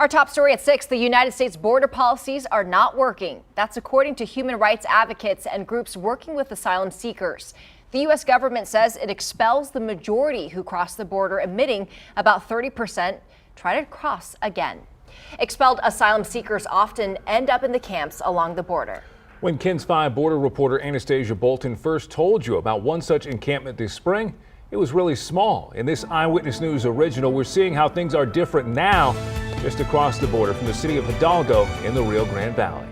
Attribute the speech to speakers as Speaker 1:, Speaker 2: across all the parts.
Speaker 1: Our top story at 6, the United States border policies are not working. That's according to human rights advocates and groups working with asylum seekers. The U.S. government says it expels the majority who cross the border, admitting about 30% try to cross again. Expelled asylum seekers often end up in the camps along the border.
Speaker 2: When KENS 5 border reporter Anastasia Bolton first told you about one such encampment this spring, it was really small. In this Eyewitness News original, we're seeing how things are different now, just across the border from the city of Hidalgo in the Rio Grande Valley.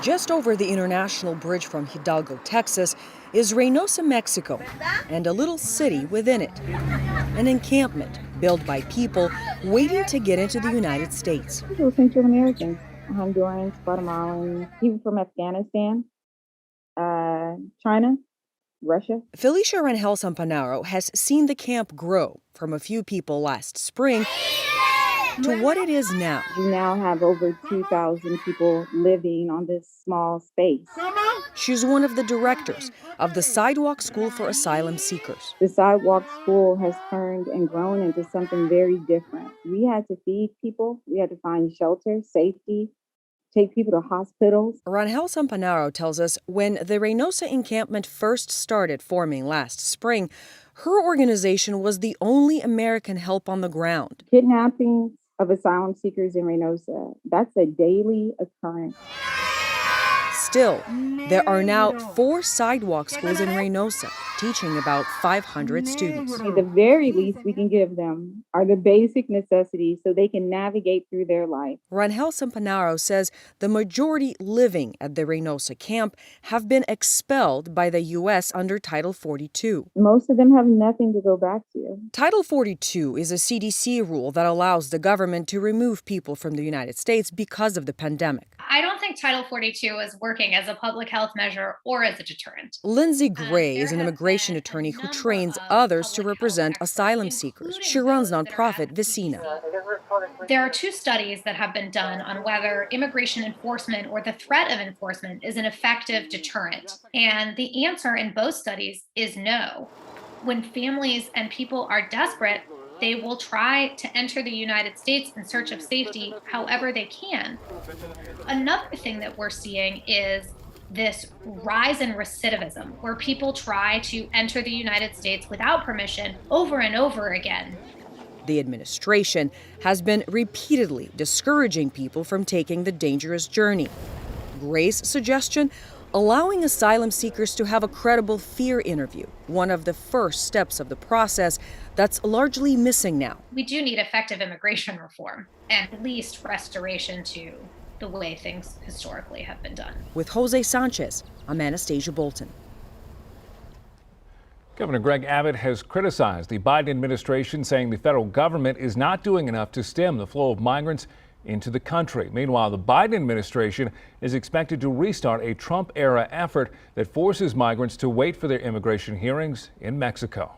Speaker 3: Just over the international bridge from Hidalgo, Texas, is Reynosa, Mexico, and a little city within it. An encampment built by people waiting to get into the United States.
Speaker 4: People Central Americans, Hondurans, Guatemalans, people from Afghanistan, China, Russia.
Speaker 3: Felicia Rangel Sampanaro has seen the camp grow from a few people last spring to what it is now.
Speaker 4: We now have over 2,000 people living on this small space.
Speaker 3: She's one of the directors of the Sidewalk School for Asylum Seekers.
Speaker 4: The Sidewalk School has turned and grown into something very different. We had to feed people. We had to find shelter, safety, take people to hospitals.
Speaker 3: Rangel Sampanaro tells us when the Reynosa encampment first started forming last spring, her organization was the only American help on the ground.
Speaker 4: Kidnappings of asylum seekers in Reynosa, that's a daily occurrence.
Speaker 3: Still, there are now 4 sidewalk schools in Reynosa, teaching about 500 students.
Speaker 4: At the very least we can give them are the basic necessities so they can navigate through their life.
Speaker 3: Rangel Sampanaro says the majority living at the Reynosa camp have been expelled by the U.S. under Title 42.
Speaker 4: Most of them have nothing to go back to.
Speaker 3: Title 42 is a CDC rule that allows the government to remove people from the United States because of the pandemic.
Speaker 5: I don't think Title 42 is working as a public health measure or as a deterrent.
Speaker 3: Lindsay Gray is an immigration attorney who trains others to represent asylum seekers. She runs nonprofit Vicina.
Speaker 5: There are 2 studies that have been done on whether immigration enforcement or the threat of enforcement is an effective deterrent. And the answer in both studies is no. When families and people are desperate, they will try to enter the United States in search of safety however they can. Another thing that we're seeing is this rise in recidivism, where people try to enter the United States without permission over and over again.
Speaker 3: The administration has been repeatedly discouraging people from taking the dangerous journey. Gray's suggestion: allowing asylum seekers to have a credible fear interview, one of the first steps of the process that's largely missing now.
Speaker 5: We do need effective immigration reform and at least restoration to the way things historically have been done.
Speaker 3: With Jose Sanchez, I'm Anastasia Bolton.
Speaker 2: Governor Greg Abbott has criticized the Biden administration, saying the federal government is not doing enough to stem the flow of migrants into the country. Meanwhile, the Biden administration is expected to restart a Trump-era effort that forces migrants to wait for their immigration hearings in Mexico.